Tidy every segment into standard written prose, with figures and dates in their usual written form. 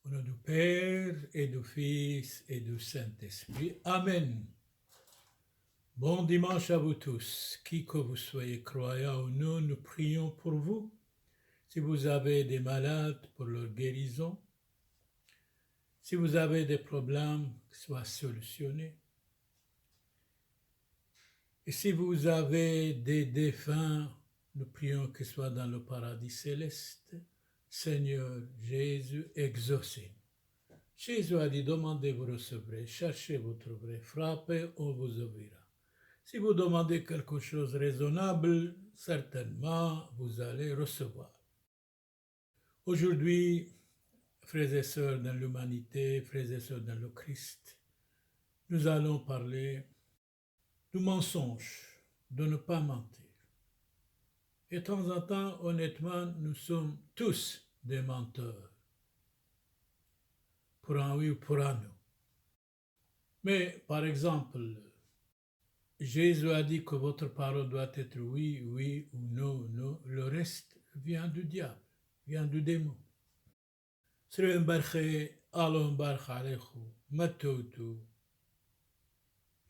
Au nom du Père et du Fils et du Saint-Esprit. Amen. Bon dimanche à vous tous. Qui que vous soyez, croyants ou non, nous prions pour vous. Si vous avez des malades, pour leur guérison. Si vous avez des problèmes, qu'ils soient solutionnés. Et si vous avez des défunts, nous prions qu'ils soient dans le paradis céleste. Seigneur Jésus, exaucez. Jésus a dit, demandez, vous recevrez, cherchez, vous trouverez, frappez, on vous ouvrira. Si vous demandez quelque chose de raisonnable, certainement vous allez recevoir. Aujourd'hui, frères et sœurs dans l'humanité, frères et sœurs dans le Christ, nous allons parler du mensonge, de ne pas mentir. Et de temps en temps, honnêtement, nous sommes tous des menteurs, pour un oui ou pour un non. Mais par exemple, Jésus a dit que votre parole doit être oui, oui ou non, non. Le reste vient du diable, vient du démon. سرين برخي ألون برخ عليخو متوتو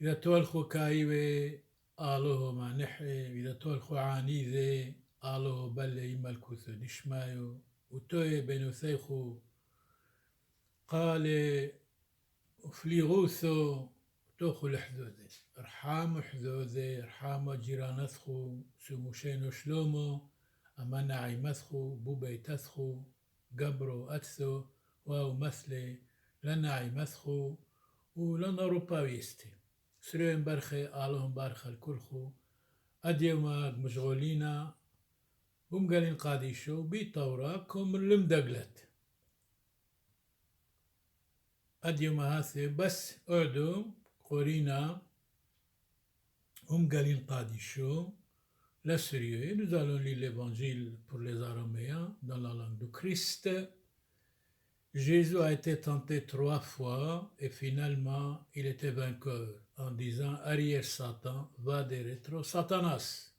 إذا تولخو كايوي ألوه ما نحي إذا تولخو عنيذي ألوه بلي ملكوثو دشمايو وتوي بنو ثيخو قال فليغوثو توخو الحذوذي ارحامو حذوذي ارحامو جيرانثخو سموشينو شلومو أمانا عيمثخو بوبي تثخو قبرو أتثو واو مثلي لنا عيمثخو ولنا روباويستي سرين برخي آلهم برخ الكلخو أديوما مشغولينا بمقالين قاديشو بيطورا كوم المدقلت أديوما هاثي بس أعدو قرينا قالين قاديشو la sérieux. Nous allons lire l'évangile pour les Araméens dans la langue du Christ. Jésus a été tenté 3 fois et finalement il était vainqueur en disant arrière Satan, va de rétro Satanas.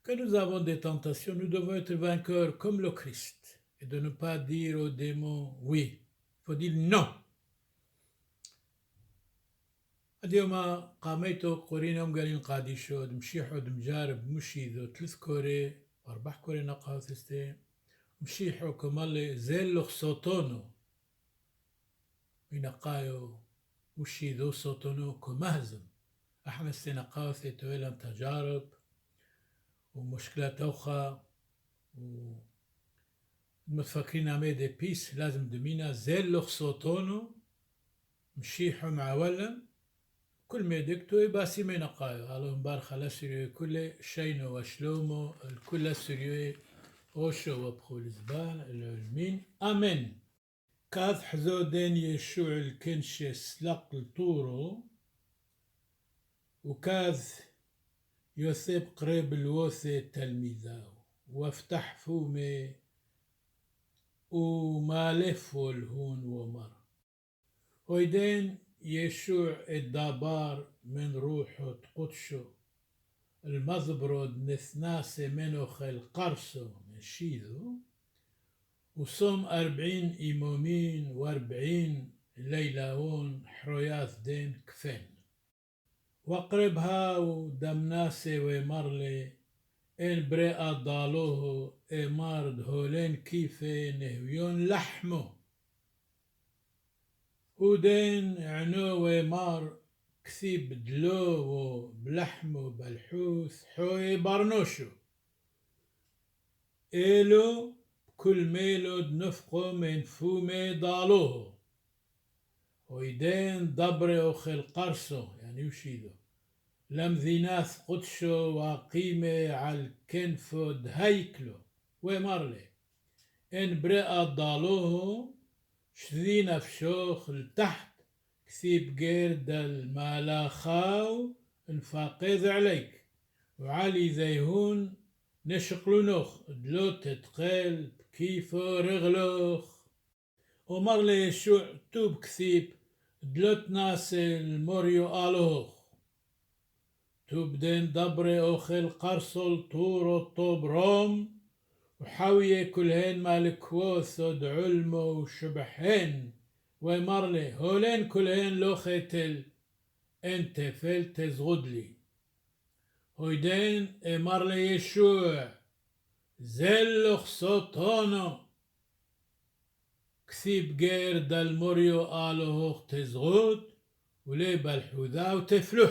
Quand nous avons des tentations, nous devons être vainqueurs comme le Christ et de ne pas dire aux démons oui. Il faut dire non. اليوم قاميتو قورينهم قالين قاديشو دمشيحو دمجارب مشيدو 3 كوري 4 كوري نقاوثستي مشيحو كمالي زيلو صوتونو ينقايو مشيدو صوتونو كمهزم احنا استنقاوثي تويلان تجارب ومشكلة توخا ومتفكرين عمي دي بيس لازم دمينا زيلو صوتونو مشيحو معولا كل ما يدكتو يباسي من نقايو على مبارخ على سريو كل شينو وشلومو الكل سريو اوشو وبخول زبان العلمين امين كاذ حزودين يشوع الكنش سلق الطورو وكاذ يثيب قريب الوثي تلميذاو وافتح فومي وما لفو الهون ومر ويدين يشوع الدابار من روحه قدشو المذبرد نثناس منه خل قرصو من شيدو وصوم 40 إمومين و40 ليلاون حروياث دين كفين وقربها ودمناسي ومرلي إن بريئة ضالوه إمارد هولين كيفي نهويون لحمو ودين عنو ومار كثيب دلو بلحمو بالحوث حوي برنوشو إلو كل ميلود نفقو من فومي ضالوه ويدين دبري أخي القرصو يعني يشيدو لم ذيناث قدشو وقيمة على الكنفو دهيكلو ومرلي إن برئة ضالوه شذينا فشوخ لتحت كثيب قرد المالاخاو انفاقذ عليك وعلي ذيهون نشقلونوخ دلو تتقل كيفو رغلوخ ومر لي يشوع توب كثيب دلو تناسي الموريو آلوخ توب دين دبري أوخي القرصل طورو طوب روم وحاوية كلهن مالكوث ودعلمو وشبحين ومرلي هولين كلهن لو ختل انت فلت زغدلي هويدين مرلي يشوع زلخ سوطانو كثيب غير دالموريو آلو هوخ تزغد ولي بالحوذا وتفلح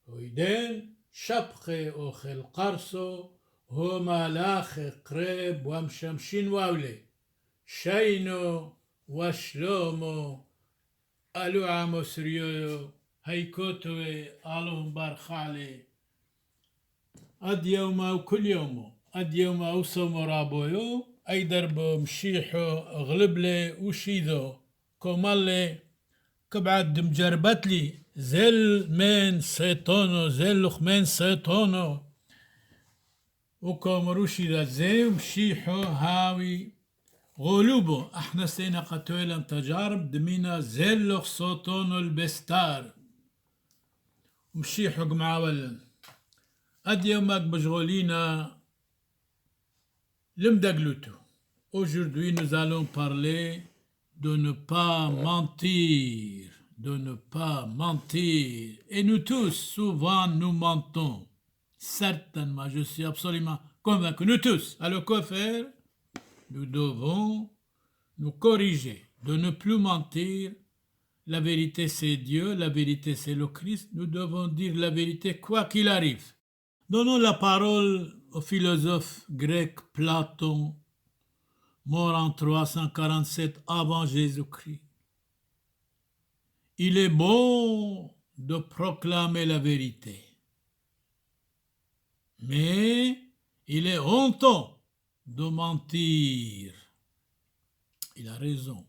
هويدين شبخي أوخل قرصو هو ملاخ قريب ومشمشين واولي شينو وشلومو ألو عامو سريو هيكوتوي ألو مبارخالي أد يوما وكل يومو أد يوما وصومو رابويو أي دربو مشيحو غلبلي وشيدو كومالي كبعد مجربتلي زل من سيطونو زلخ من سيطونو وكومروشي ذا زي ومشيحو هاوي غلوبو احنا سينا قتويلا تجارب دمينا زلخ سيطونو البستار ومشيحو قمعاولا اد يومك بشغولينا لمدقلوتو. Aujourd'hui nous allons parler de ne pas mentir, de ne pas mentir. Et nous tous, souvent, nous mentons. Certainement, je suis absolument convaincu. Nous tous, alors quoi faire? Nous devons nous corriger, de ne plus mentir. La vérité, c'est Dieu, la vérité, c'est le Christ. Nous devons dire la vérité, quoi qu'il arrive. Donnons la parole au philosophe grec Platon, mort en 347 avant Jésus-Christ. Il est bon de proclamer la vérité, mais il est honteux de mentir. Il a raison.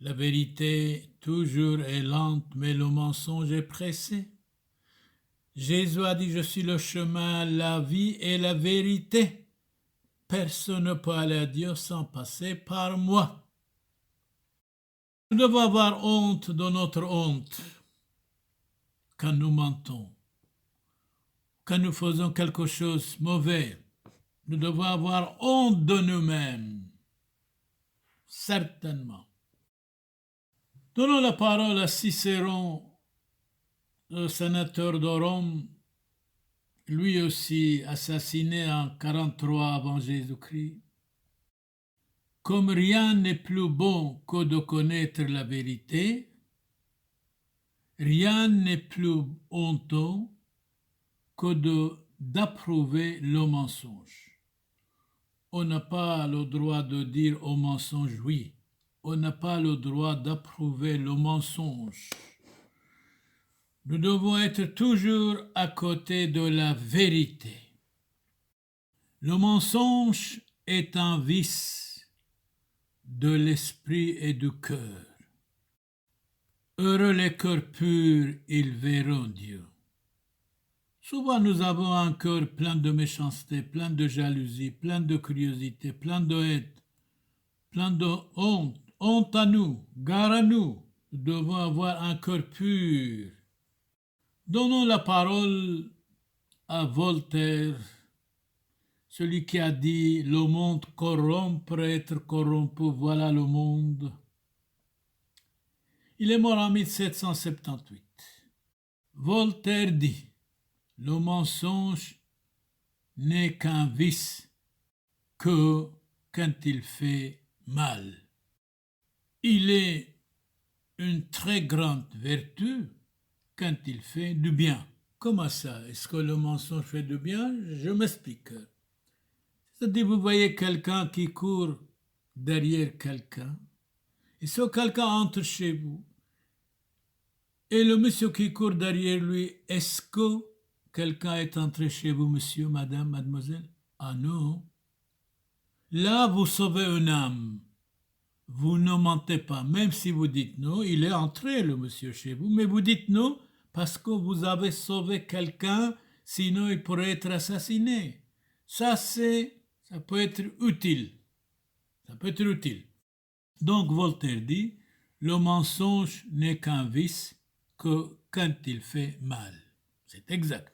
La vérité toujours est lente, mais le mensonge est pressé. Jésus a dit, je suis le chemin, la vie et la vérité. Personne ne peut aller à Dieu sans passer par moi. Nous devons avoir honte de notre honte quand nous mentons, quand nous faisons quelque chose de mauvais. Nous devons avoir honte de nous-mêmes, certainement. Donnons la parole à Cicéron, le sénateur de Rome, lui aussi assassiné en 43 avant Jésus-Christ. Comme rien n'est plus bon que de connaître la vérité, rien n'est plus honteux que d'approuver le mensonge. On n'a pas le droit de dire au mensonge oui. On n'a pas le droit d'approuver le mensonge. Nous devons être toujours à côté de la vérité. Le mensonge est un vice de l'esprit et du cœur. Heureux les cœurs purs, ils verront Dieu. Souvent nous avons un cœur plein de méchanceté, plein de jalousie, plein de curiosité, plein de haine, plein de honte. Honte à nous, gare à nous. Nous devons avoir un cœur pur. Donnons la parole à Voltaire, celui qui a dit « Le monde corrompt pour être corrompu, voilà le monde ». Il est mort en 1778. Voltaire dit « Le mensonge n'est qu'un vice que quand il fait mal. Il est une très grande vertu quand il fait du bien. » Comment ça? Est-ce que le mensonge fait du bien? Je m'explique. C'est-à-dire, vous voyez quelqu'un qui court derrière quelqu'un, et si quelqu'un entre chez vous, et le monsieur qui court derrière lui, est-ce que quelqu'un est entré chez vous, monsieur, madame, mademoiselle? Ah non. Là, vous sauvez une âme. Vous ne mentez pas, même si vous dites non, il est entré le monsieur chez vous, mais vous dites non parce que vous avez sauvé quelqu'un, sinon il pourrait être assassiné. Ça peut être utile. Ça peut être utile. Donc Voltaire dit, le mensonge n'est qu'un vice que quand il fait mal. C'est exact.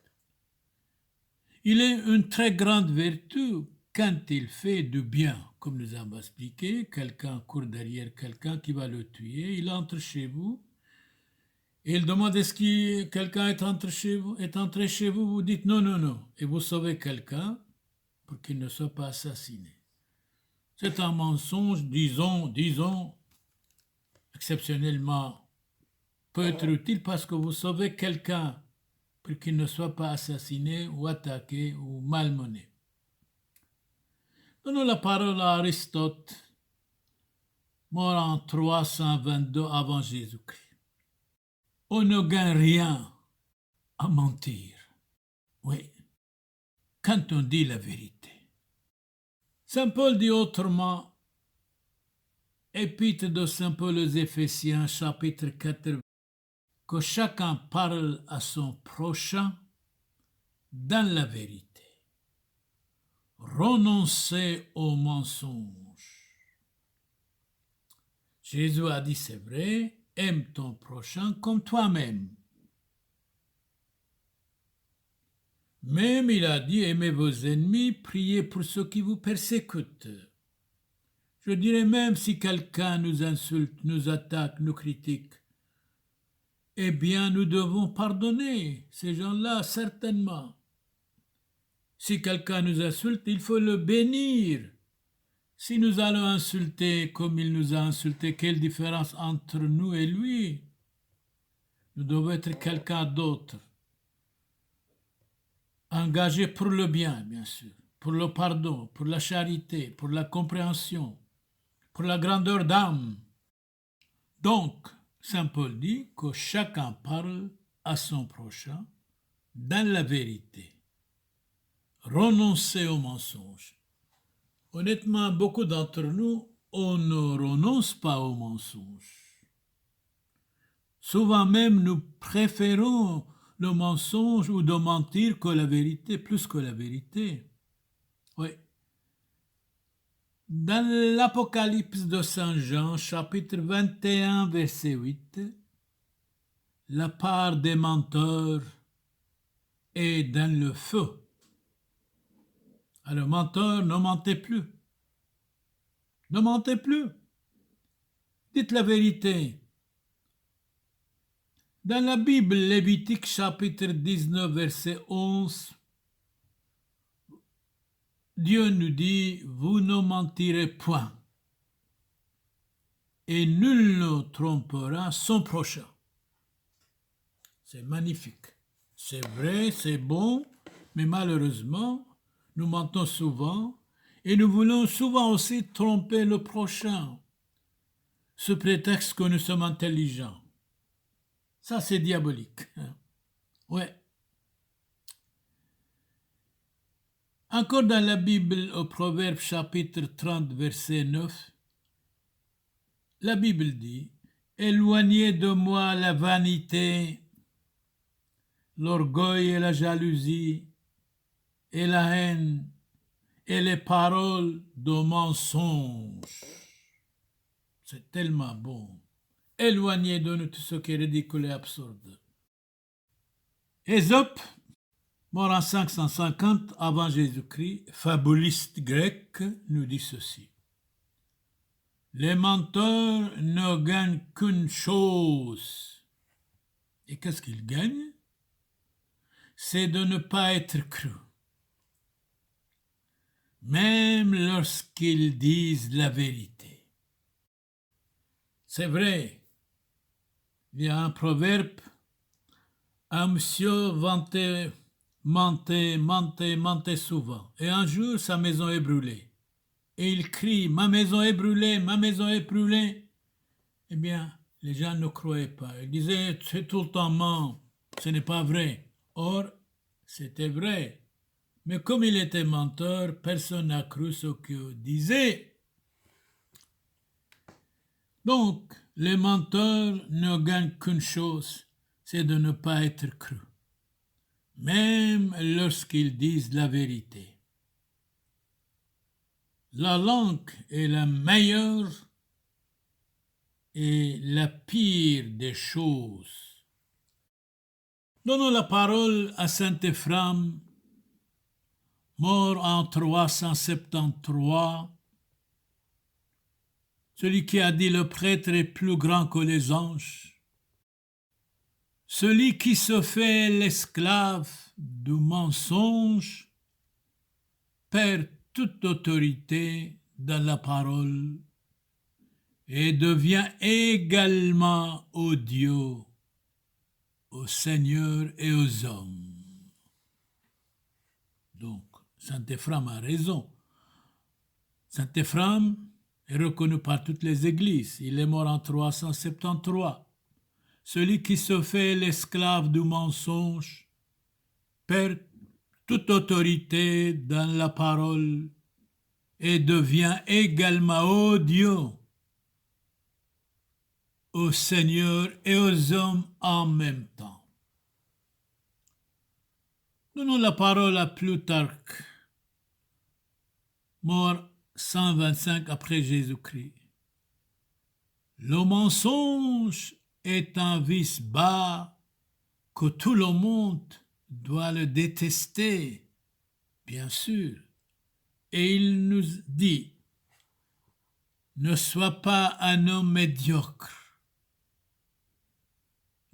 Il est une très grande vertu quand il fait du bien, comme nous avons expliqué, quelqu'un court derrière quelqu'un qui va le tuer, il entre chez vous, et il demande est-ce que quelqu'un est entré chez vous, vous dites non, non, non, et vous sauvez quelqu'un pour qu'il ne soit pas assassiné. C'est un mensonge, disons, exceptionnellement peut être utile parce que vous sauvez quelqu'un pour qu'il ne soit pas assassiné ou attaqué ou malmené. Donnons la parole à Aristote, mort en 322 avant Jésus-Christ. On ne gagne rien à mentir. Oui, quand on dit la vérité. Saint Paul dit autrement, Épître de Saint Paul aux Éphésiens, chapitre 4, que chacun parle à son prochain dans la vérité. Renoncez au mensonge. Jésus a dit, c'est vrai, aime ton prochain comme toi-même. Même il a dit, aimez vos ennemis, priez pour ceux qui vous persécutent. Je dirais même si quelqu'un nous insulte, nous attaque, nous critique, eh bien nous devons pardonner ces gens-là, certainement. Si quelqu'un nous insulte, il faut le bénir. Si nous allons insulter comme il nous a insulté, quelle différence entre nous et lui? Nous devons être quelqu'un d'autre. Engagé pour le bien, bien sûr, pour le pardon, pour la charité, pour la compréhension, pour la grandeur d'âme. Donc, Saint Paul dit que chacun parle à son prochain dans la vérité. Renoncez au mensonge. Honnêtement, beaucoup d'entre nous, on ne renonce pas au mensonge. Souvent même, nous préférons le mensonge ou de mentir que la vérité, plus que la vérité. Oui. Dans l'Apocalypse de Saint Jean, chapitre 21, verset 8, la part des menteurs est dans le feu. Alors, menteur, ne mentez plus. Ne mentez plus. Dites la vérité. Dans la Bible, Lévitique chapitre 19, verset 11, Dieu nous dit, vous ne mentirez point, et nul ne trompera son prochain. C'est magnifique. C'est vrai, c'est bon, mais malheureusement, nous mentons souvent, et nous voulons souvent aussi tromper le prochain, sous prétexte que nous sommes intelligents. Ça, c'est diabolique. Ouais. Encore dans la Bible, au Proverbe chapitre 30, verset 9, la Bible dit, « Éloignez de moi la vanité, l'orgueil et la jalousie, et la haine, et les paroles de mensonge. » C'est tellement bon. Éloignez de nous tout ce qui est ridicule et absurde. Ésope, mort en 550 avant Jésus-Christ, fabuliste grec, nous dit ceci. Les menteurs ne gagnent qu'une chose. Et qu'est-ce qu'ils gagnent? C'est de ne pas être crus. Même lorsqu'ils disent la vérité. C'est vrai, il y a un proverbe, un monsieur mentait souvent. Et un jour, sa maison est brûlée. Et il crie, ma maison est brûlée, ma maison est brûlée. Eh bien, les gens ne croyaient pas. Ils disaient, c'est tout le temps ment, ce n'est pas vrai. Or, c'était vrai. Mais comme il était menteur, personne n'a cru ce qu'il disait. Donc, les menteurs ne gagnent qu'une chose, c'est de ne pas être crus, même lorsqu'ils disent la vérité. La langue est la meilleure et la pire des choses. Donnons la parole à saint Éphrem, mort en 373, celui qui a dit le prêtre est plus grand que les anges, celui qui se fait l'esclave du mensonge perd toute autorité dans la parole et devient également odieux au Seigneur et aux hommes. Donc, Saint Éphrem a raison. Saint Éphrem est reconnu par toutes les églises. Il est mort en 373. Celui qui se fait l'esclave du mensonge perd toute autorité dans la parole et devient également odieux au Seigneur et aux hommes en même temps. Donnons la parole à Plutarque, mort 125 après Jésus-Christ. Le mensonge est un vice bas que tout le monde doit le détester, bien sûr. Et il nous dit, ne sois pas un homme médiocre,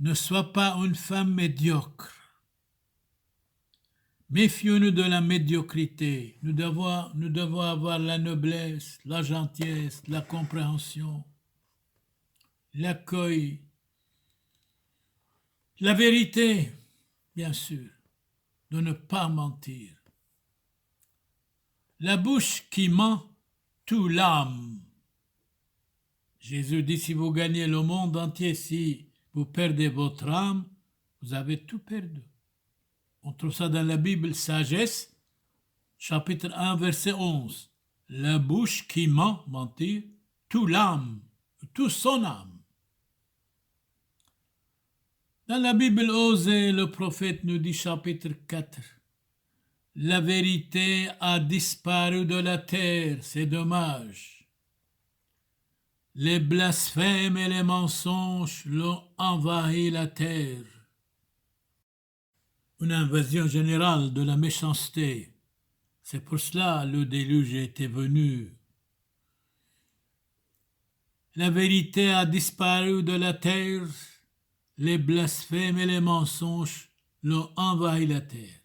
ne sois pas une femme médiocre. Méfions-nous de la médiocrité. Nous devons avoir la noblesse, la gentillesse, la compréhension, l'accueil, la vérité, bien sûr, de ne pas mentir. La bouche qui ment tue l'âme. Jésus dit, si vous gagnez le monde entier, si vous perdez votre âme, vous avez tout perdu. On trouve ça dans la Bible, Sagesse, chapitre 1, verset 11. La bouche qui ment, mentir, tue l'âme, tue son âme. Dans la Bible Osée, le prophète nous dit, chapitre 4, la vérité a disparu de la terre, c'est dommage. Les blasphèmes et les mensonges l'ont envahi la terre. Une invasion générale de la méchanceté. C'est pour cela le déluge était venu. La vérité a disparu de la terre, les blasphèmes et les mensonges l'ont envahi la terre.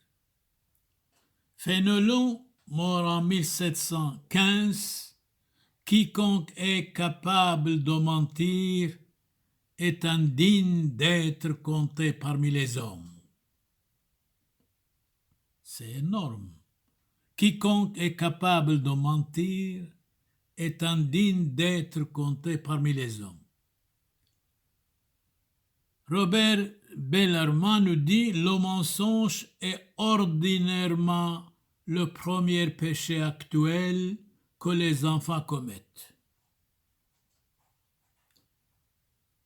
Fénelon, mort en 1715, quiconque est capable de mentir est indigne d'être compté parmi les hommes. C'est énorme. Quiconque est capable de mentir est indigne d'être compté parmi les hommes. Robert Bellarmine nous dit, le mensonge est ordinairement le premier péché actuel que les enfants commettent.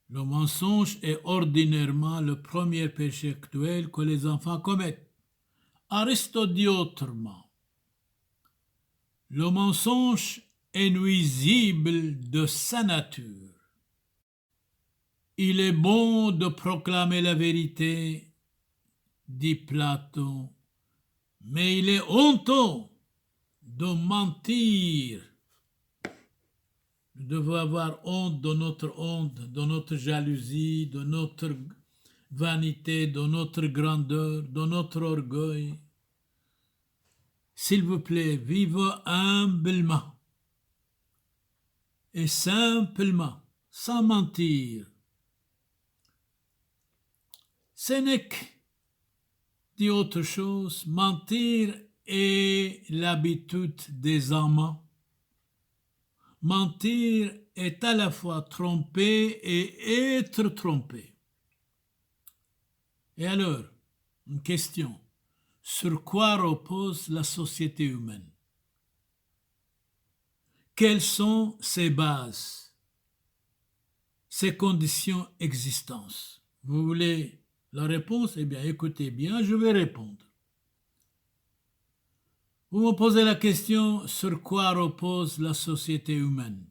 Le mensonge est ordinairement le premier péché actuel que les enfants commettent. Aristote dit autrement, le mensonge est nuisible de sa nature. Il est bon de proclamer la vérité, dit Platon, mais il est honteux de mentir. Nous devons avoir honte, de notre jalousie, de notre vanité, de notre grandeur, de notre orgueil. S'il vous plaît, vivez humblement et simplement, sans mentir. Sénèque dit autre chose, mentir est l'habitude des amants. Mentir est à la fois tromper et être trompé. Et alors, une question. Sur quoi repose la société humaine? Quelles sont ses bases, ses conditions d'existence? Vous voulez la réponse? Eh bien, écoutez bien, je vais répondre. Vous me posez la question, sur quoi repose la société humaine?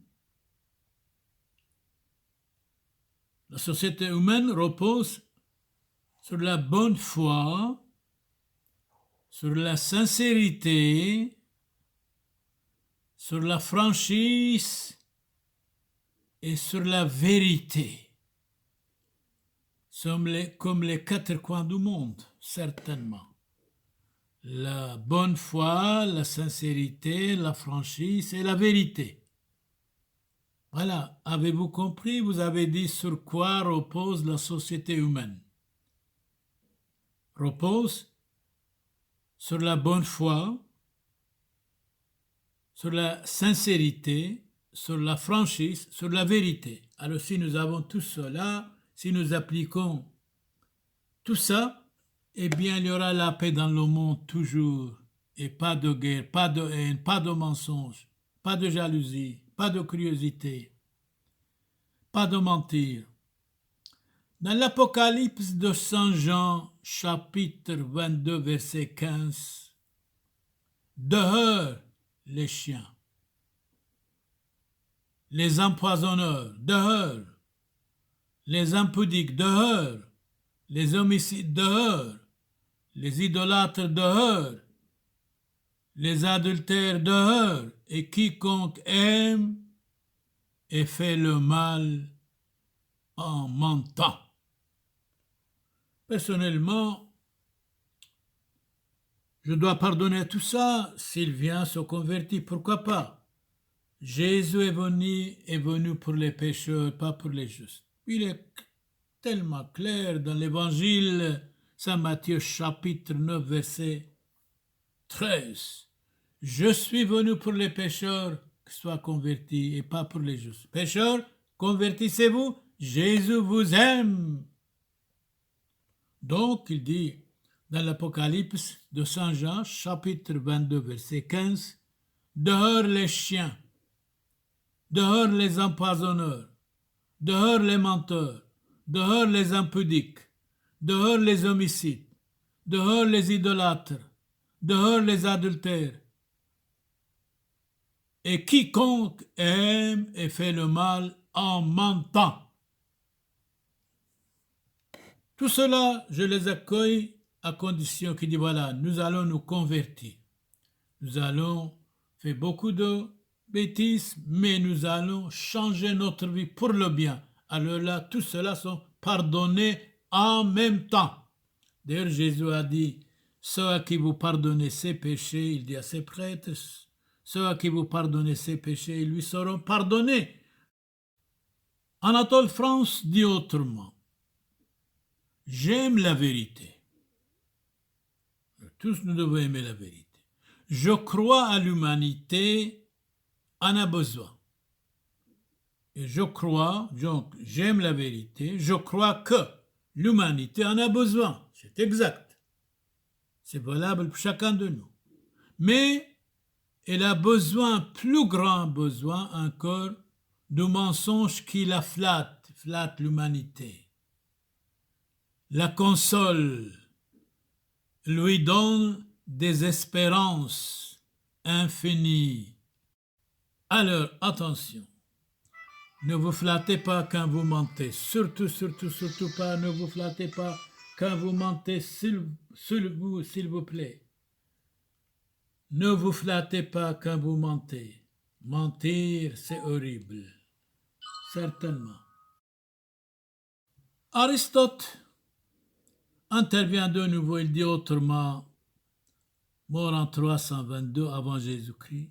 La société humaine repose sur la bonne foi, sur la sincérité, sur la franchise et sur la vérité. Sommes comme les quatre coins du monde, certainement. La bonne foi, la sincérité, la franchise et la vérité. Voilà, avez-vous compris? Vous avez dit sur quoi repose la société humaine. Repose sur la bonne foi, sur la sincérité, sur la franchise, sur la vérité. Alors si nous avons tout cela, si nous appliquons tout ça, eh bien il y aura la paix dans le monde toujours, et pas de guerre, pas de haine, pas de mensonge, pas de jalousie, pas de curiosité, pas de mentir. Dans l'Apocalypse de Saint Jean, chapitre 22, verset 15, dehors les chiens, les empoisonneurs, dehors, les impudiques, dehors, les homicides, dehors, les idolâtres, dehors, les adultères, dehors, et quiconque aime et fait le mal en mentant. Personnellement, je dois pardonner à tout ça s'il vient se convertir, pourquoi pas? Jésus est venu pour les pécheurs, pas pour les justes. Il est tellement clair dans l'évangile Saint Matthieu chapitre 9 verset 13. Je suis venu pour les pécheurs qui soient convertis et pas pour les justes. Pécheurs, convertissez-vous, Jésus vous aime. Donc, il dit dans l'Apocalypse de Saint Jean, chapitre 22, verset 15, dehors les chiens, dehors les empoisonneurs, dehors les menteurs, dehors les impudiques, dehors les homicides, dehors les idolâtres, dehors les adultères. Et quiconque aime et fait le mal en mentant. Tout cela, je les accueille à condition qu'il dit, voilà, nous allons nous convertir. Nous allons faire beaucoup de bêtises, mais nous allons changer notre vie pour le bien. Alors là, tout cela sont pardonnés en même temps. D'ailleurs, Jésus a dit, ceux à qui vous pardonnez ses péchés, il dit à ses prêtres, ceux à qui vous pardonnez ses péchés, ils lui seront pardonnés. Anatole France dit autrement. J'aime la vérité. Tous nous devons aimer la vérité. Je crois à l'humanité, en a besoin. Et je crois, donc j'aime la vérité, je crois que l'humanité en a besoin. C'est exact. C'est valable pour chacun de nous. Mais elle a besoin, plus grand besoin encore, de mensonges qui la flattent l'humanité. La console, lui donne des espérances infinies. Alors, attention, ne vous flattez pas quand vous mentez. Surtout pas, ne vous flattez pas quand vous mentez, s'il vous plaît. Ne vous flattez pas quand vous mentez. Mentir, c'est horrible. Certainement. Aristote intervient de nouveau, il dit autrement, mort en 322 avant Jésus-Christ.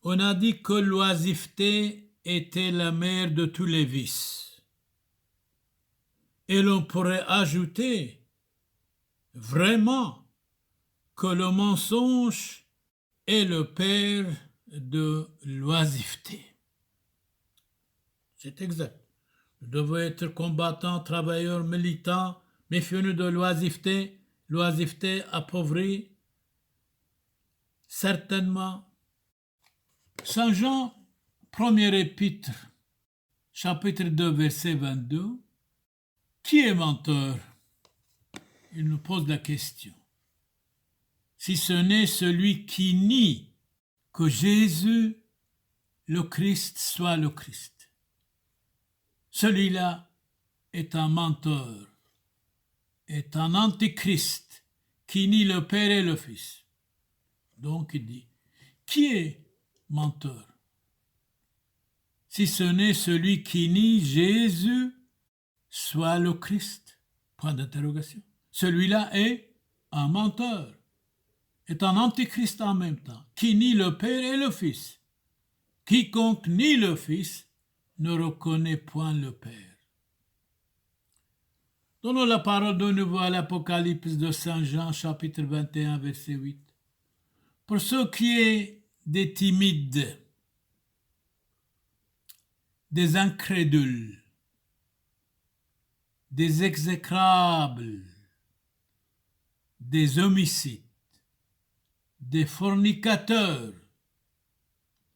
On a dit que l'oisiveté était la mère de tous les vices. Et l'on pourrait ajouter vraiment que le mensonge est le père de l'oisiveté. C'est exact. Nous devons être combattants, travailleurs, militants, méfions-nous de l'oisiveté appauvrie, certainement. Saint Jean, premier épître, chapitre 2, verset 22, qui est menteur? Il nous pose la question. Si ce n'est celui qui nie que Jésus, le Christ, soit le Christ. Celui-là est un menteur, est un antichrist qui nie le Père et le Fils. Donc il dit, qui est menteur? Si ce n'est celui qui nie Jésus soit le Christ. Point d'interrogation. Celui-là est un menteur, est un antichrist en même temps, qui nie le Père et le Fils. Quiconque nie le Fils ne reconnaît point le Père. Donnons la parole de nouveau à l'Apocalypse de Saint Jean, chapitre 21, verset 8. Pour ce qui est des timides, des incrédules, des exécrables, des homicides, des fornicateurs,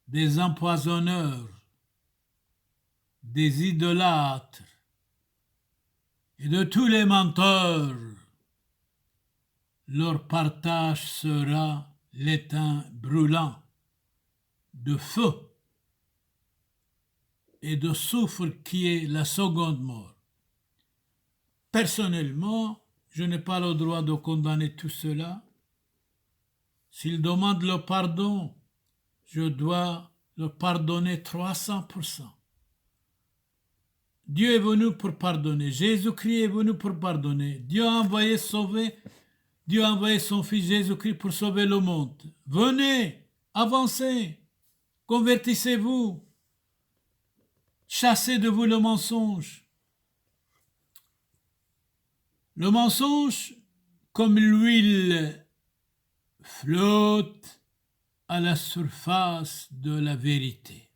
des empoisonneurs, des idolâtres et de tous les menteurs, leur partage sera l'étain brûlant de feu et de soufre qui est la seconde mort. Personnellement, je n'ai pas le droit de condamner tout cela. S'ils demandent le pardon, je dois le pardonner 300%. Dieu est venu pour pardonner. Jésus-Christ est venu pour pardonner. Dieu a envoyé son Fils Jésus-Christ pour sauver le monde. Venez, avancez, convertissez-vous, chassez de vous le mensonge. Le mensonge, comme l'huile, flotte à la surface de la vérité.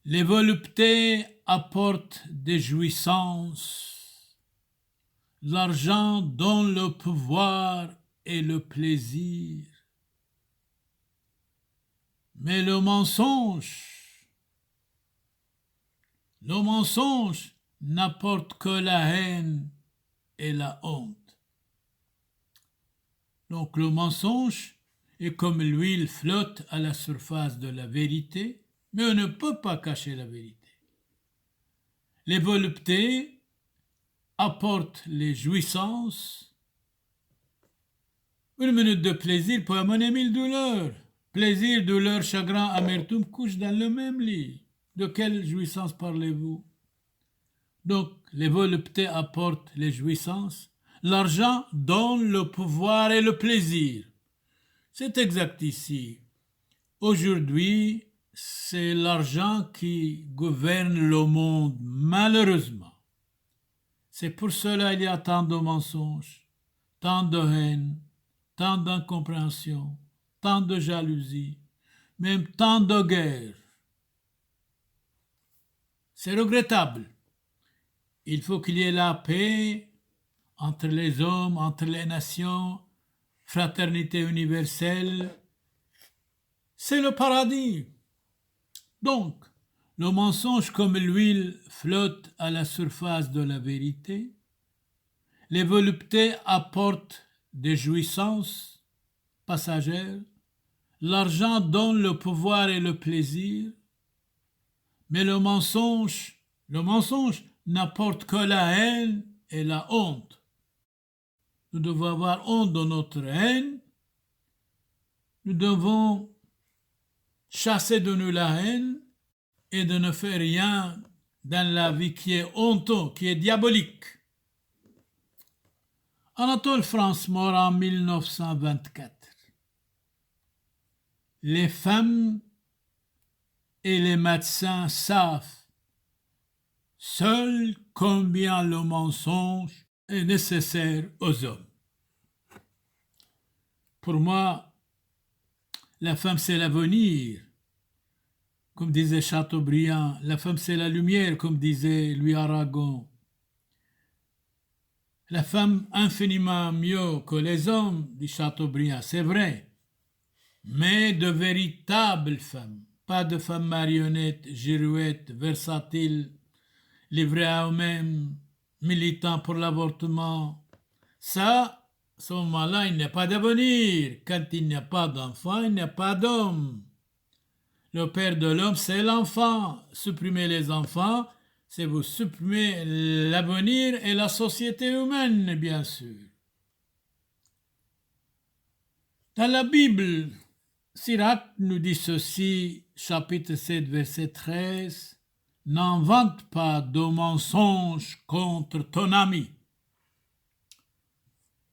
Les voluptés apportent des jouissances. L'argent donne le pouvoir et le plaisir. Mais le mensonge n'apporte que la haine et la honte. Donc le mensonge est comme l'huile flotte à la surface de la vérité, mais on ne peut pas cacher la vérité. Les voluptés apportent les jouissances. Une minute de plaisir peut amener 1000 douleurs. Plaisir, douleur, chagrin, amertume couchent dans le même lit. De quelle jouissance parlez-vous? Donc, les voluptés apportent les jouissances. L'argent donne le pouvoir et le plaisir. C'est exact ici. Aujourd'hui, c'est l'argent qui gouverne le monde, malheureusement. C'est pour cela qu'il y a tant de mensonges, tant de haine, tant d'incompréhension, tant de jalousie, même tant de guerre. C'est regrettable. Il faut qu'il y ait la paix entre les hommes, entre les nations, fraternité universelle. C'est le paradis. Donc, le mensonge comme l'huile flotte à la surface de la vérité. Les voluptés apportent des jouissances passagères. L'argent donne le pouvoir et le plaisir. Mais le mensonge n'apporte que la haine et la honte. Nous devons avoir honte de notre haine. Nous devons chasser de nous la haine et de ne faire rien dans la vie qui est honteux, qui est diabolique. Anatole France, mort en 1924. Les femmes et les médecins savent seuls combien le mensonge est nécessaire aux hommes. Pour moi, la femme c'est l'avenir, comme disait Chateaubriand. La femme c'est la lumière, comme disait Louis Aragon. La femme infiniment mieux que les hommes, dit Chateaubriand, c'est vrai. Mais de véritables femmes, pas de femmes marionnettes, girouettes, versatiles, livrées à eux-mêmes, militant pour l'avortement. Ça, à ce moment-là, il n'y a pas d'avenir. Quand il n'y a pas d'enfant, il n'y a pas d'homme. Le père de l'homme, c'est l'enfant. Supprimer les enfants, c'est vous supprimer l'avenir et la société humaine, bien sûr. Dans la Bible, Sirach nous dit ceci, chapitre 7, verset 13, « N'invente pas de mensonges contre ton ami. »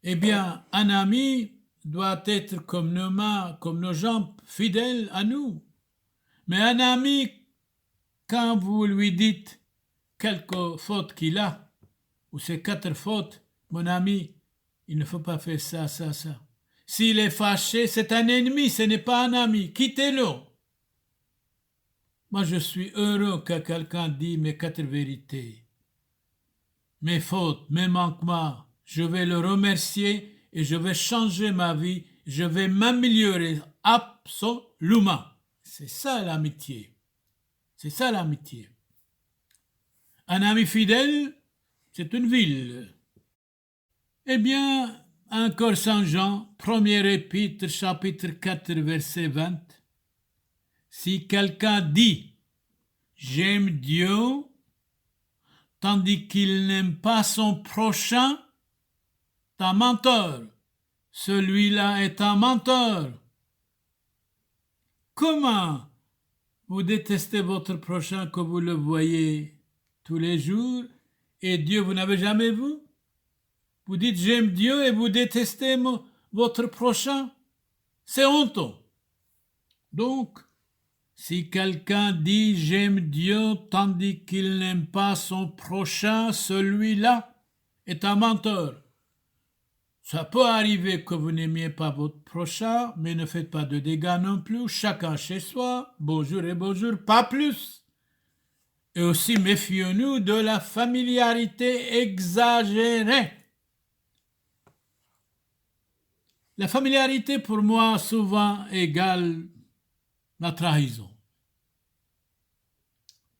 Eh bien, un ami doit être comme nos mains, comme nos jambes, fidèles à nous. Mais un ami, quand vous lui dites quelques fautes qu'il a, ou ces 4 fautes, mon ami, il ne faut pas faire ça, ça, ça. S'il est fâché, c'est un ennemi, ce n'est pas un ami. Quittez-le. Moi, je suis heureux que quelqu'un dise mes 4 vérités. Mes fautes, mes manquements, je vais le remercier et je vais changer ma vie, je vais m'améliorer absolument. C'est ça l'amitié. C'est ça l'amitié. Un ami fidèle, c'est une ville. Eh bien, encore Saint Jean, premier épître, chapitre 4, verset 20. Si quelqu'un dit « J'aime Dieu », tandis qu'il n'aime pas son prochain, c'est un menteur. Celui-là est un menteur. Comment vous détestez votre prochain que vous le voyez tous les jours et Dieu vous n'avez jamais vu? Vous dites j'aime Dieu et vous détestez votre prochain? C'est honteux. Donc, si quelqu'un dit j'aime Dieu tandis qu'il n'aime pas son prochain, celui-là est un menteur. Ça peut arriver que vous n'aimiez pas votre prochain, mais ne faites pas de dégâts non plus. Chacun chez soi, bonjour et bonjour, pas plus. Et aussi méfions-nous de la familiarité exagérée. La familiarité pour moi souvent égale la trahison.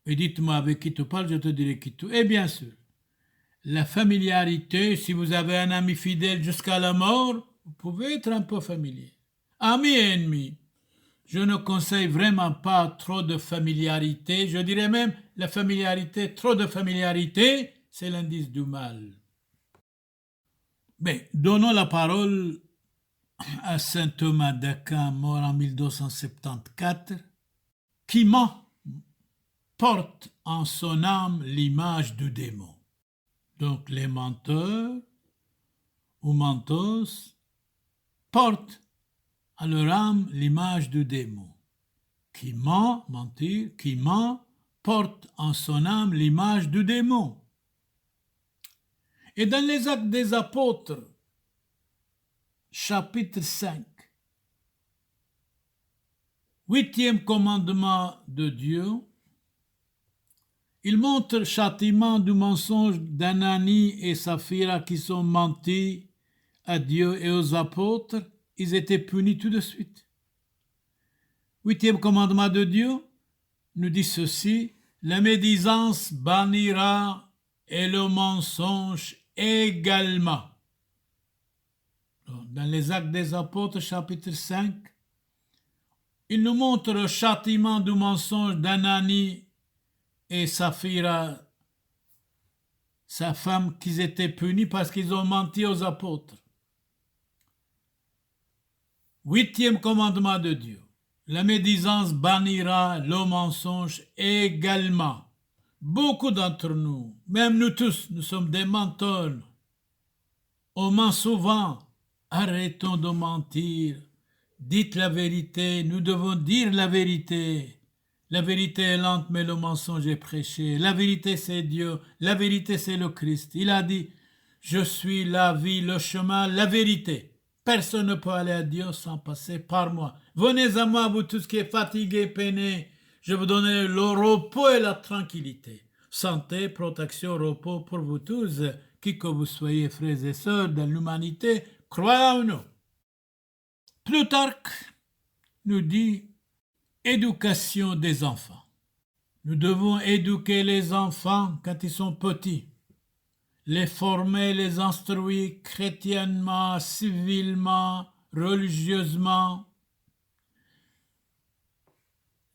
Et dites-moi avec qui tu parles, je te dirai qui tu es. Et bien sûr, la familiarité, si vous avez un ami fidèle jusqu'à la mort, vous pouvez être un peu familier. Amis et ennemis, je ne conseille vraiment pas trop de familiarité. Je dirais même la familiarité, trop de familiarité, c'est l'indice du mal. Mais donnons la parole à saint Thomas d'Aquin, mort en 1274, qui porte en son âme l'image du démon. Donc les menteurs ou mentos portent à leur âme l'image du démon. Qui ment, mentir, qui ment, porte en son âme l'image du démon. Et dans les Actes des Apôtres, chapitre 5, 8e commandement de Dieu, il montre le châtiment du mensonge d'Ananie et Saphira qui sont mentis à Dieu et aux apôtres. Ils étaient punis tout de suite. 8e commandement de Dieu nous dit ceci, la médisance bannira et le mensonge également. Dans les Actes des Apôtres, chapitre 5, il nous montre le châtiment du mensonge d'Ananie et Saphira, sa femme, qu'ils étaient punis parce qu'ils ont menti aux apôtres. 8e commandement de Dieu. La médisance bannira le mensonge également. Beaucoup d'entre nous, même nous tous, nous sommes des menteurs. On ment souvent. Arrêtons de mentir. Dites la vérité. Nous devons dire la vérité. La vérité est lente, mais le mensonge est prêché. La vérité, c'est Dieu. La vérité, c'est le Christ. Il a dit, je suis la vie, le chemin, la vérité. Personne ne peut aller à Dieu sans passer par moi. Venez à moi, vous tous qui êtes fatigués, peinés. Je vous donnerai le repos et la tranquillité. Santé, protection, repos pour vous tous, qui que vous soyez, frères et sœurs, dans l'humanité, croyez en nous. Plutarque nous dit éducation des enfants. Nous devons éduquer les enfants quand ils sont petits, les former, les instruire chrétiennement, civilement, religieusement.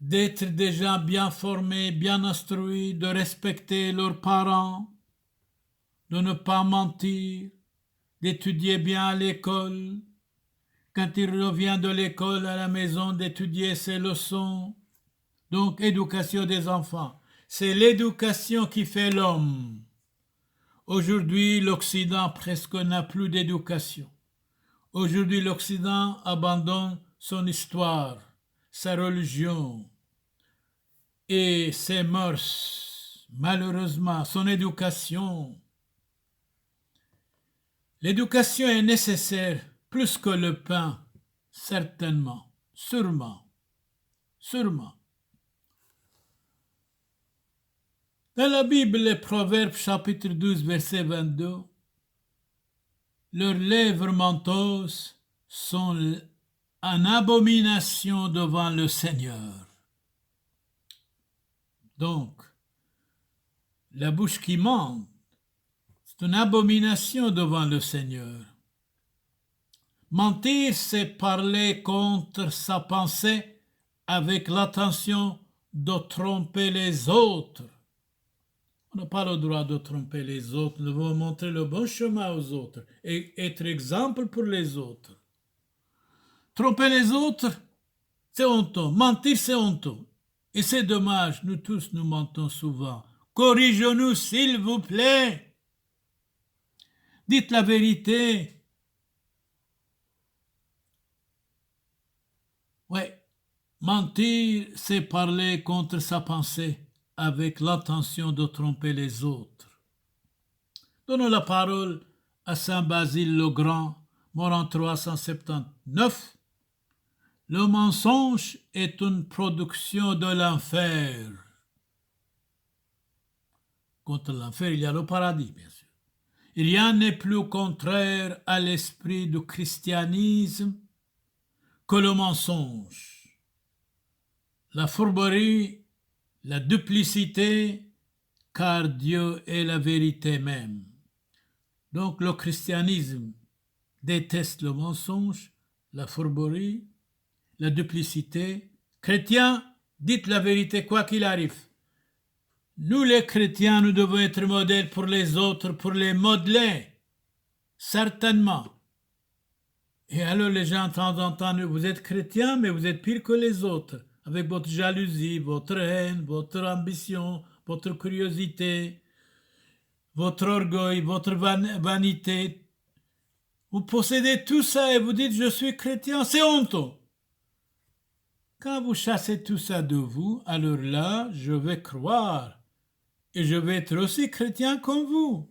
d'être des gens bien formés, bien instruits, de respecter leurs parents, de ne pas mentir, d'étudier bien à l'école. Quand il revient de l'école à la maison, d'étudier ses leçons. Donc, éducation des enfants. C'est l'éducation qui fait l'homme. Aujourd'hui, l'Occident presque n'a plus d'éducation. Aujourd'hui, l'Occident abandonne son histoire, sa religion et ses mœurs, malheureusement, son éducation. L'éducation est nécessaire plus que le pain, certainement, sûrement. Dans la Bible, les Proverbes chapitre 12, verset 22, leurs lèvres menteuses sont en abomination devant le Seigneur. Donc, la bouche qui ment, c'est une abomination devant le Seigneur. Mentir, c'est parler contre sa pensée avec l'intention de tromper les autres. On n'a pas le droit de tromper les autres. Nous devons montrer le bon chemin aux autres et être exemple pour les autres. Tromper les autres, c'est honteux. Mentir, c'est honteux. Et c'est dommage, nous tous, nous mentons souvent. Corrigeons-nous, s'il vous plaît. Dites la vérité. Ouais, mentir, c'est parler contre sa pensée avec l'intention de tromper les autres. Donnons la parole à Saint Basile le Grand, mort en 379. Le mensonge est une production de l'enfer. Contre l'enfer, il y a le paradis, bien sûr. Rien n'est plus contraire à l'esprit du christianisme que le mensonge. La fourberie, la duplicité, car Dieu est la vérité même. Donc le christianisme déteste le mensonge, la fourberie, la duplicité. Chrétiens, dites la vérité quoi qu'il arrive. Nous les chrétiens, nous devons être modèles pour les autres, pour les modeler, certainement. Et alors les gens de temps en temps, vous êtes chrétiens, mais vous êtes pire que les autres, avec votre jalousie, votre haine, votre ambition, votre curiosité, votre orgueil, votre vanité. Vous possédez tout ça et vous dites « je suis chrétien », c'est honteux. Quand vous chassez tout ça de vous, alors là, je vais croire et je vais être aussi chrétien comme vous.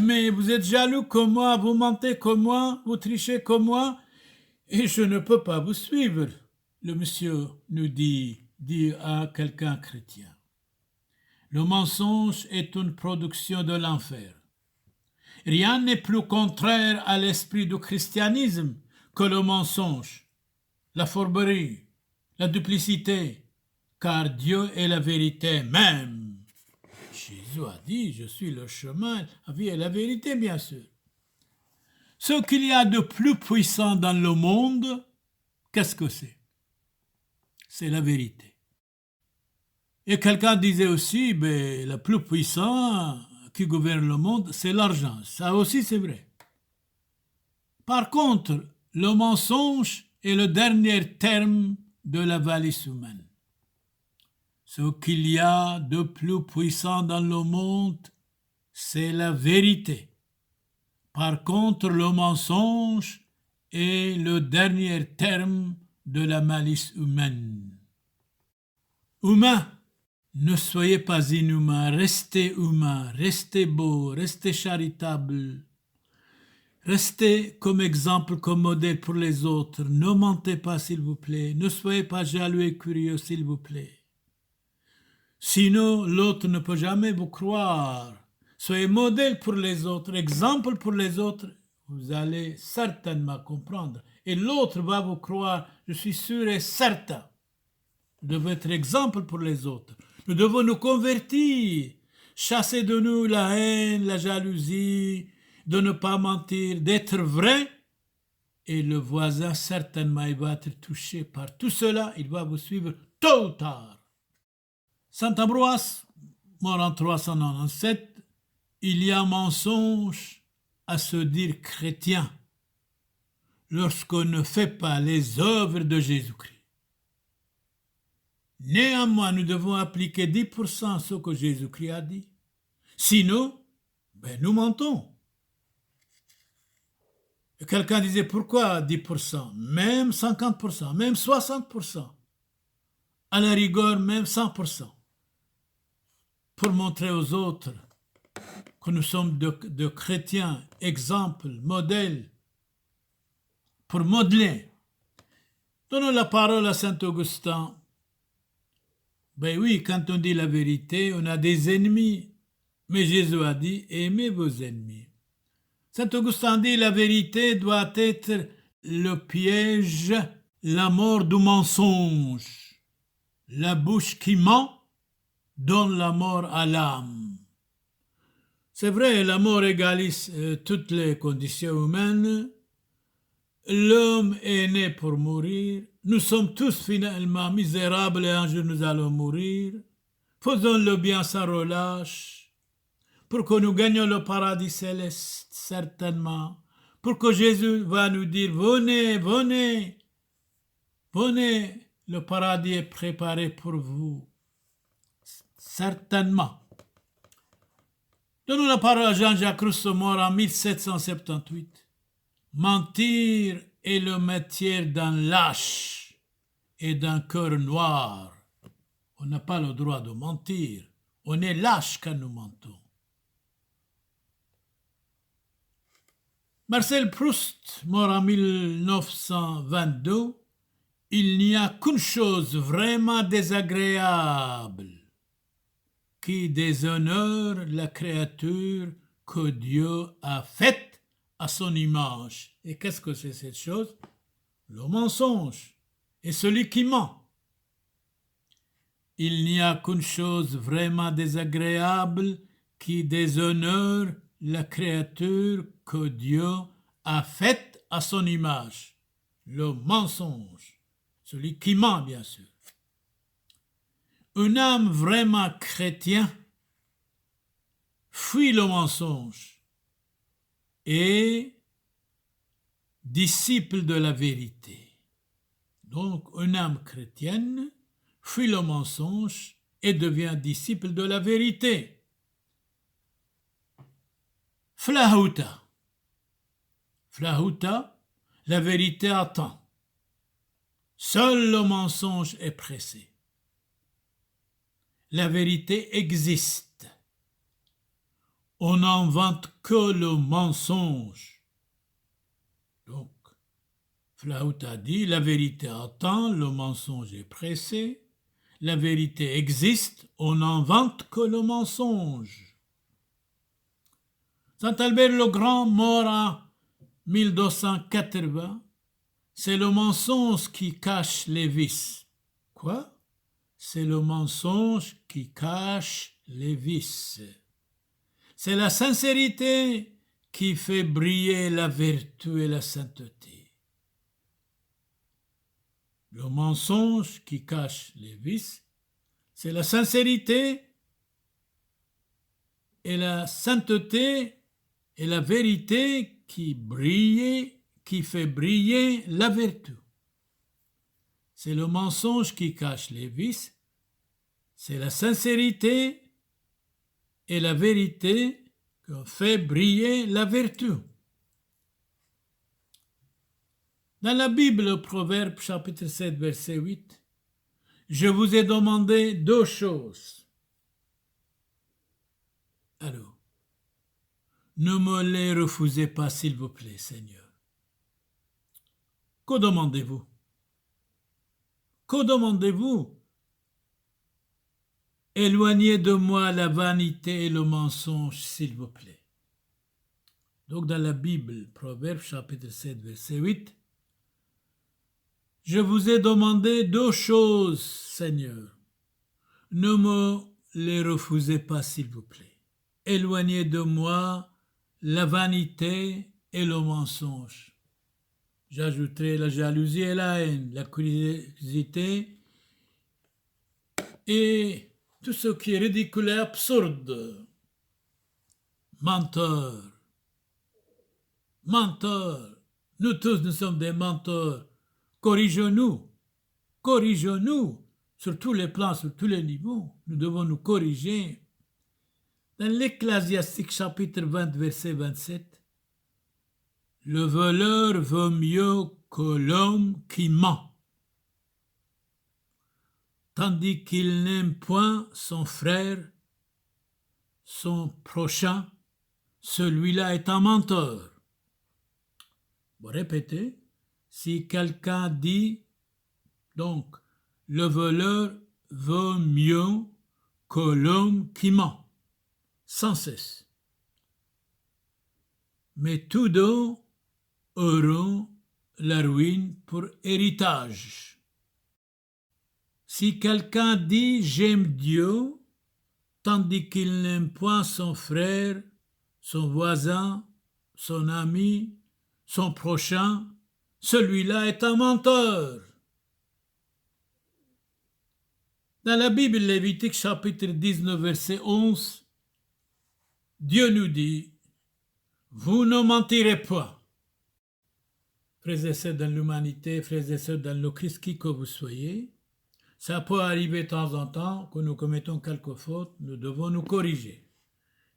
Mais vous êtes jaloux comme moi, vous mentez comme moi, vous trichez comme moi, et je ne peux pas vous suivre. Le monsieur nous dit à quelqu'un chrétien. Le mensonge est une production de l'enfer. Rien n'est plus contraire à l'esprit du christianisme que le mensonge, la fourberie, la duplicité, car Dieu est la vérité même. Jésus a dit, je suis le chemin, la vie et la vérité, bien sûr. Ce qu'il y a de plus puissant dans le monde, qu'est-ce que c'est? C'est la vérité. Et quelqu'un disait aussi, le plus puissant qui gouverne le monde, c'est l'argent. Ça aussi, c'est vrai. Par contre, le mensonge est le dernier terme de la valise humaine. Ce qu'il y a de plus puissant dans le monde, c'est la vérité. Par contre, le mensonge est le dernier terme de la malice humaine. Humain, ne soyez pas inhumains, restez humains, restez beaux, restez charitables. Restez comme exemple, comme modèle pour les autres. Ne mentez pas, s'il vous plaît. Ne soyez pas jaloux et curieux, s'il vous plaît. Sinon, l'autre ne peut jamais vous croire. Soyez modèle pour les autres, exemple pour les autres. Vous allez certainement comprendre. Et l'autre va vous croire, je suis sûr et certain. Nous devons être exemple pour les autres. Nous devons nous convertir. Chasser de nous la haine, la jalousie, de ne pas mentir, d'être vrai. Et le voisin, certainement, il va être touché par tout cela. Il va vous suivre tôt ou tard. Saint Ambroise, mort en 397, il y a mensonge à se dire chrétien lorsqu'on ne fait pas les œuvres de Jésus-Christ. Néanmoins, nous devons appliquer 10% à ce que Jésus-Christ a dit. Sinon, nous mentons. Et quelqu'un disait, pourquoi 10%? Même 50%, même 60%. À la rigueur, même 100%. Pour montrer aux autres que nous sommes de chrétiens, exemples, modèles, pour modeler. Donnons la parole à Saint Augustin. Oui, quand on dit la vérité, on a des ennemis. Mais Jésus a dit, aimez vos ennemis. Saint Augustin dit, la vérité doit être le piège, la mort du mensonge. La bouche qui ment donne la mort à l'âme. C'est vrai, la mort égalise toutes les conditions humaines. L'homme est né pour mourir. Nous sommes tous finalement misérables et un jour nous allons mourir. Faisons le bien sans relâche pour que nous gagnions le paradis céleste, certainement. Pour que Jésus va nous dire, venez, venez, venez, le paradis est préparé pour vous. Certainement. Donnons la parole à Jean-Jacques Rousseau, mort en 1778. Mentir est le métier d'un lâche et d'un cœur noir. On n'a pas le droit de mentir. On est lâche quand nous mentons. Marcel Proust, mort en 1922, il n'y a qu'une chose vraiment désagréable qui déshonore la créature que Dieu a faite à son image. Et qu'est-ce que c'est cette chose? Le mensonge et celui qui ment. Il n'y a qu'une chose vraiment désagréable qui déshonore la créature que Dieu a faite à son image. Le mensonge, celui qui ment, bien sûr. Une âme vraiment chrétienne fuit le mensonge et disciple de la vérité. Donc, une âme chrétienne fuit le mensonge et devient disciple de la vérité. Flahuta. Flahuta, la vérité attend. Seul le mensonge est pressé. La vérité existe. On n'invente que le mensonge. Donc, Flahuta dit, la vérité attend, le mensonge est pressé. La vérité existe, on n'invente que le mensonge. Saint Albert le Grand, mort en 1280, c'est le mensonge qui cache les vices. Quoi? C'est le mensonge qui cache les vices. C'est la sincérité qui fait briller la vertu et la sainteté. Le mensonge qui cache les vices, c'est la sincérité et la sainteté et la vérité qui fait briller la vertu. C'est le mensonge qui cache les vices, c'est la sincérité et la vérité qui fait briller la vertu. Dans la Bible, Proverbe chapitre 7, verset 8, je vous ai demandé deux choses. Alors, ne me les refusez pas, s'il vous plaît, Seigneur. Que demandez-vous? Que demandez-vous? Éloignez de moi la vanité et le mensonge, s'il vous plaît. Donc dans la Bible, Proverbe chapitre 7, verset 8, je vous ai demandé deux choses, Seigneur. Ne me les refusez pas, s'il vous plaît. Éloignez de moi la vanité et le mensonge. J'ajouterai la jalousie et la haine, la curiosité et tout ce qui est ridicule et absurde. Menteur. Menteur. Nous tous, nous sommes des menteurs. Corrigeons-nous. Corrigeons-nous sur tous les plans, sur tous les niveaux. Nous devons nous corriger. Dans l'Ecclésiastique chapitre 20, verset 27, le voleur vaut mieux que l'homme qui ment, tandis qu'il n'aime point son frère, son prochain, celui-là est un menteur. Vous répétez, si quelqu'un dit, donc, le voleur vaut mieux que l'homme qui ment, sans cesse. Mais tous deux auront la ruine pour héritage. Si quelqu'un dit « j'aime Dieu », tandis qu'il n'aime point son frère, son voisin, son ami, son prochain, celui-là est un menteur. Dans la Bible Lévitique chapitre 19 verset 11, Dieu nous dit « Vous ne mentirez point ». Frères et sœurs dans l'humanité, frères et sœurs dans le Christ, qui que vous soyez, ça peut arriver de temps en temps que nous commettons quelques fautes, nous devons nous corriger.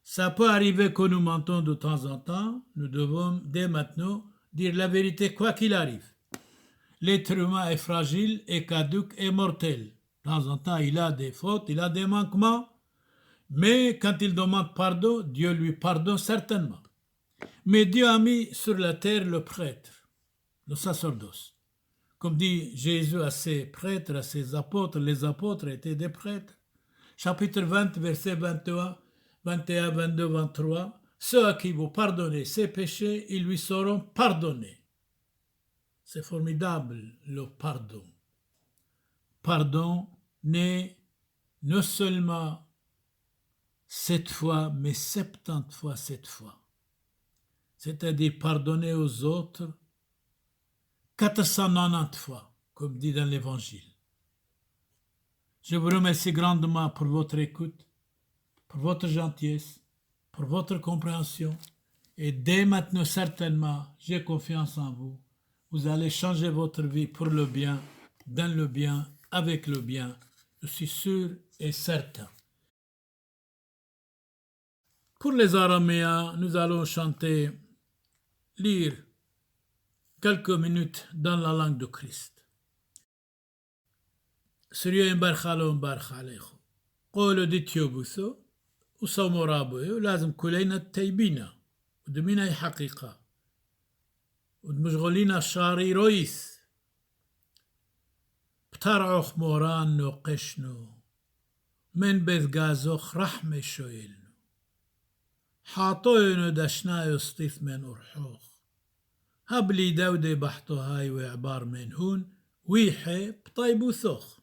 Ça peut arriver que nous mentons de temps en temps, nous devons dès maintenant dire la vérité quoi qu'il arrive. L'être humain est fragile, est caduc et mortel. De temps en temps, il a des fautes, il a des manquements, mais quand il demande pardon, Dieu lui pardonne certainement. Mais Dieu a mis sur la terre le prêtre, le sacerdoce. Comme dit Jésus à ses prêtres, à ses apôtres, les apôtres étaient des prêtres. Chapitre 20, verset 21, 22, 23. Ceux à qui vous pardonnez ses péchés, ils lui seront pardonnés. C'est formidable le pardon. Pardon n'est non seulement 7 fois, mais 70 fois 7 fois. C'est-à-dire pardonner aux autres 490 fois, comme dit dans l'Évangile. Je vous remercie grandement pour votre écoute, pour votre gentillesse, pour votre compréhension. Et dès maintenant, certainement, j'ai confiance en vous. Vous allez changer votre vie pour le bien, dans le bien, avec le bien. Je suis sûr et certain. Pour les Araméens, nous allons chanter, lire quelques minutes dans la langue de Christ. Sérieux barchalom barchalecho. قول ديتيو بوثو وصومو رابويو لازم كلنا تيبينا ودمينا حقيقة ودمشغولينا شاري رويث بترعوخ موران نوقشنو من بذ غازوخ رحمة شويلنو حاطوينو دشنا يصطيف من أرحوخ هبلي دودي بحطو هاي وعبار من هون ويحي بطيبو ثوخ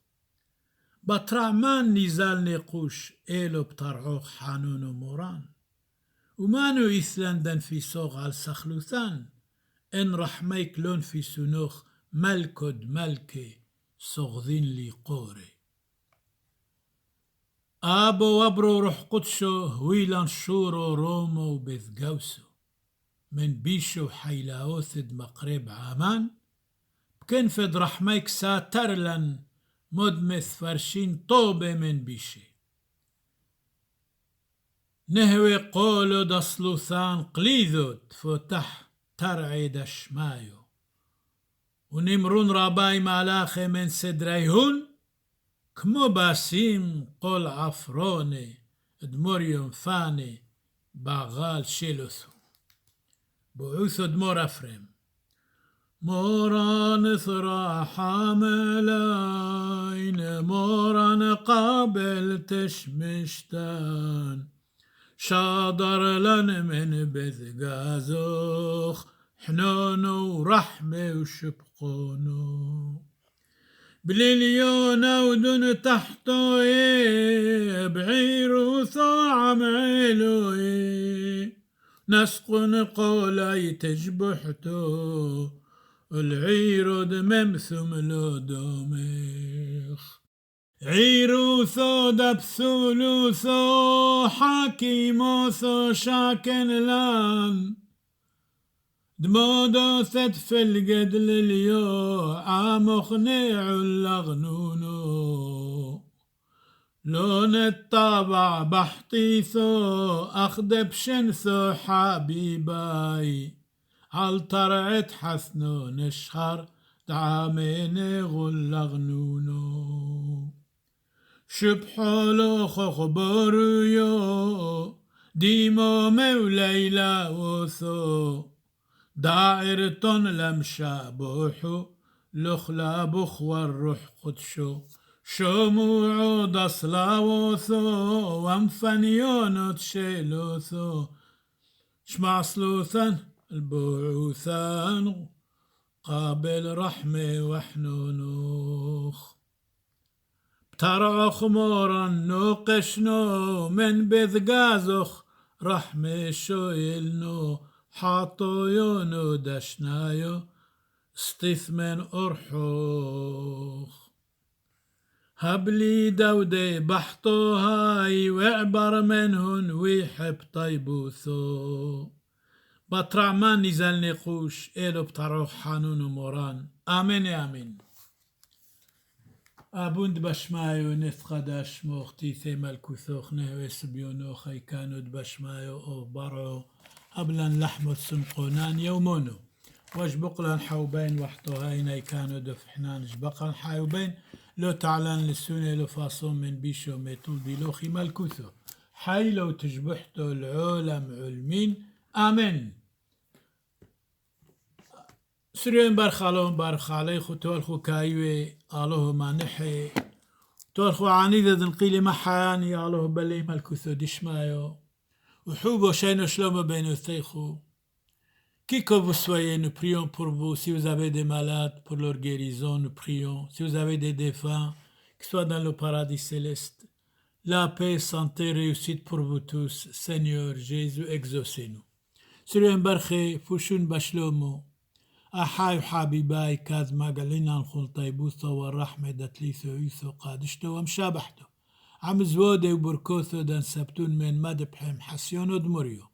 بطرعمان نزال نقوش إيلو بطرعوخ حانون وموران ومانو إثلاندن في صوغ على سخلوثان إن رحميك لون في سنوخ ملكد ملكي صغذين لي قوري آبو وابرو روح قدشو هويلان شورو رومو بذقوسو من بيشو حيلاوثد مقرب عامان بكنفد رحميك ساترلن مدمث فرشين طوبة من بيشي نهوي قولو دصلوثان قليذوت فتح ترعي دشمايو ونمرون راباي مالاخي من سدريهون كمو باسيم قول عفروني دموريوم فاني باغال شيلوثو بعوثو دمور أفرم موران ثرى حاملين موران قابل تشمشتان شادر لن من بذقازوخ حنونو ورحمة وشبقونو بليليون ودن تحتو بعيرو ثعم علوي نسقن قولاي تجبحتو العيرو دممثم لو دوميخ عيروثو دبثولوثو حكيموثو شاكن لان دمودو ثدف القدل اليو عامخنيع اللغنونو لون الطابع بحطيثو أخدب شنثو حبيباي عالطرعت حثنو نشخر دعامين غلغنونو شبحولو خخبريو ديمو موليلا وثو دائرتون لمشا بوحو لخلا بخور روح قدشو شموعو دصلاوثو وانفنيونو تشيلوثو شمعصلوثن البعوثان قابل رحمة وحنونوخ بترعو خمورا نوقشنو من بذقازخ رحمة شويلنو حاطو يونو دشنايو استثمن أرحوخ هبلي دودي بحطو هاي وعبر منهن ويحب طيبوثو بطرع ما نزل نقوش إلو بطروح حانون وموران آمين آمين أبوند بشمايو نفقداش موختي ثيما الكثوخ نهوي سبيونو خي كانوا بشمايو أو برعو أبلن لحمة سنقونان يومونو وجبقلن حوبين وحطو هايناي كانوا دفحنان جبقلن حاوبين لو تعلن للسوني لو فاصون من بيشو ميتول دي لوخي مالكوثو حي لو تجبحتو العولم علمين آمين سرين برخالون برخالي خو تولخو كايوي آلوه ما نحي تولخو عنيدة دنقيلي محياني آلوه بلي مالكوثو ديشمايو وحوبو شينو شلومو بينو ثيخو Quico vous soyez, nous prions pour vous. Si vous avez des malades, pour leur guérison, nous prions. Si vous avez des défunts, qu'ils soient dans le paradis céleste. La paix, santé, réussite pour vous tous. Seigneur Jésus, exaucez-nous. Sur un barché, fouchoun bashlomo. أحاي حبيباي كاذ ما قالنا نخل طيبوثو والرحمة دتليثو يثو قادشتو ومشابحتو عم زودي وبركوثو دان سبتون من مدبحم حسيونو دمريو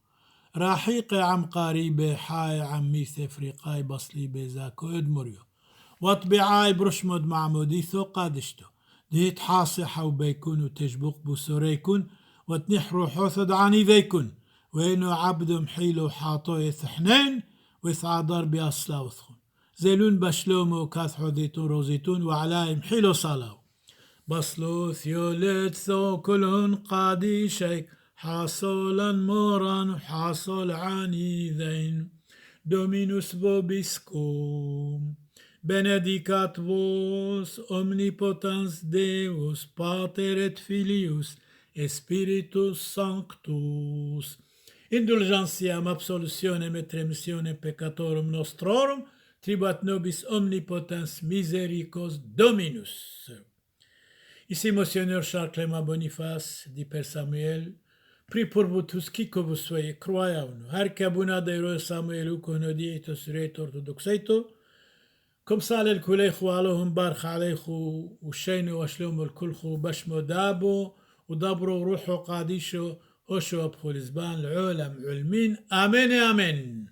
راحيقي عم قريبي حاي عم ميث افريقاي بصلي بيزاكو ادمريو واطبعاي برشمد معموديثو قادشتو ديت حاصحة وبيكون وتجبق بسوريكون وتنحرو حوثد عني ذيكون وينو عبد محيلو حاطو يثحنين ويثعدر بأصلا وثخون زيلون بشلومو كاث حديتون روزيتون وعلايم حيلو صلاو بصلو ثيولت ثو كلهن قادي شيك حاصلا موران حاصل عنيذين دومينوس بوبيسكوم benedicat vos omnipotens Deus Pater et Filius et Spiritus Sanctus indulgentiam absolutionem et remissionem peccatorum nostrorum tribuat nobis omnipotens misericors Dominus. Ici Monseigneur Charles Clément Boniface, dit Père Samuel, prie pour vous tous, qui que vous soyez, croyez-nous. Har kabuna deiro Samuelu konodi eto sureto orthodoxeito, comme ça للكليخو عليهم بارخ عليخو وشينو وشلوم الكلخو بشمو دابو ودبرو روحو قاديشو وشو أبخو الزبان العولم علمين آمين آمين.